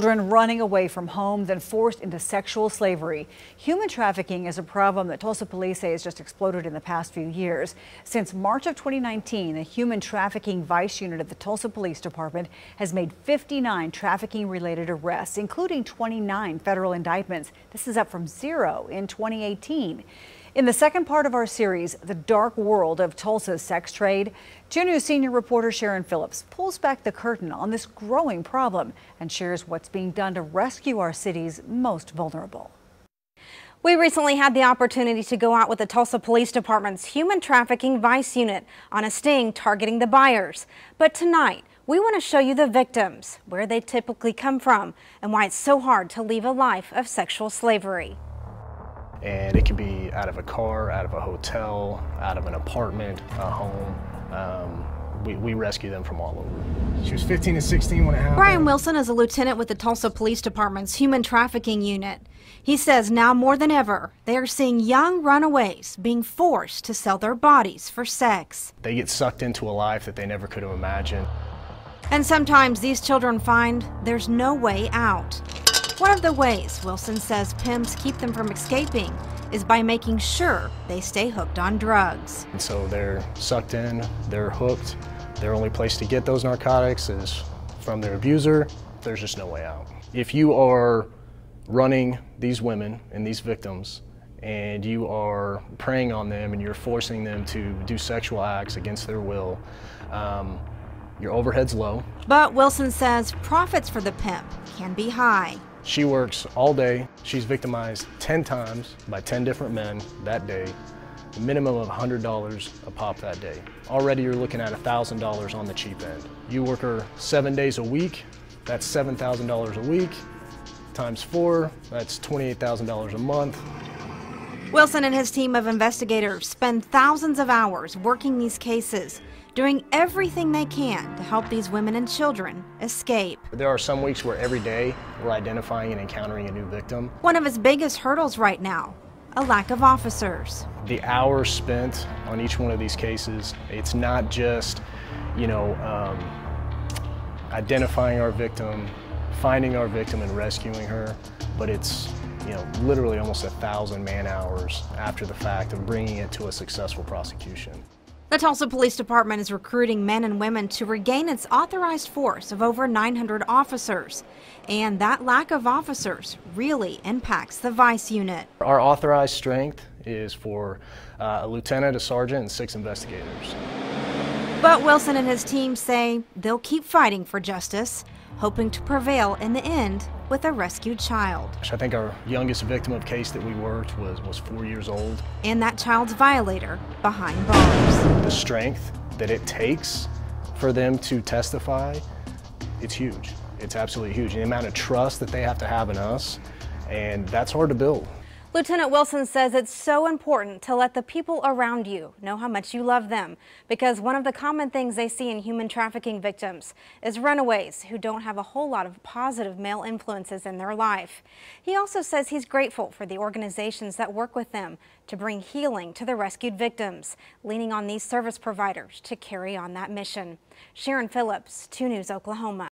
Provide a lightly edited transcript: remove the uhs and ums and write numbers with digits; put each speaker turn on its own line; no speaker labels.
Children running away from home, then forced into sexual slavery. Human trafficking is a problem that Tulsa police say has just exploded in the past few years. Since March of 2019, the Human Trafficking Vice Unit at the Tulsa Police Department has made 59 trafficking-related arrests, including 29 federal indictments. This is up from 0 in 2018. In the second part of our series, The Dark World of Tulsa's Sex Trade, 2 News senior reporter Sharon Phillips pulls back the curtain on this growing problem and shares what's being done to rescue our city's most vulnerable.
We recently had the opportunity to go out with the Tulsa Police Department's Human Trafficking Vice Unit on a sting targeting the buyers. But tonight, we want to show you the victims, where they typically come from, and why it's so hard to leave a life of sexual slavery.
And it could be out of a car, out of a hotel, out of an apartment, a home. We rescue them from all over. She was 15 and 16 when it happened.
Brian Wilson is a lieutenant with the Tulsa Police Department's Human Trafficking Unit. He says now more than ever, they are seeing young runaways being forced to sell their bodies for sex.
They get sucked into a life that they never could have imagined.
And sometimes these children find there's no way out. One of the ways Wilson says pimps keep them from escaping is by making sure they stay hooked on drugs.
And so they're sucked in, they're hooked. Their only place to get those narcotics is from their abuser. There's just no way out. If you are running these women and these victims and you are preying on them and you're forcing them to do sexual acts against their will, your overhead's low. But
Wilson says profits for the pimp can be high.
She works all day. She's victimized 10 times by 10 different men that day, a minimum of $100 a pop that day. Already you're looking at $1,000 on the cheap end. You work her 7 days a week, that's $7,000 a week, times 4, that's $28,000 a month.
Wilson and his team of investigators spend thousands of hours working these cases, doing everything they can to help these women and children escape.
There are some weeks where every day we're identifying and encountering a new victim.
One of his biggest hurdles right now, a lack of officers.
The hours spent on each one of these cases, it's not just, identifying our victim, finding our victim and rescuing her, but it's literally almost 1,000 man-hours after the fact of bringing it to a successful prosecution.
The Tulsa Police Department is recruiting men and women to regain its authorized force of over 900 officers. And that lack of officers really impacts the Vice Unit.
Our authorized strength is for a lieutenant, a sergeant, and 6 investigators.
But Wilson and his team say they'll keep fighting for justice, hoping to prevail in the end with a rescued child.
I think our youngest victim of case that we worked was 4 years old.
And that child's violator behind bars.
The strength that it takes for them to testify, it's huge. It's absolutely huge. The amount of trust that they have to have in us, and that's hard to build.
Lieutenant Wilson says it's so important to let the people around you know how much you love them, because one of the common things they see in human trafficking victims is runaways who don't have a whole lot of positive male influences in their life. He also says he's grateful for the organizations that work with them to bring healing to the rescued victims, leaning on these service providers to carry on that mission. Sharon Phillips, 2 News Oklahoma.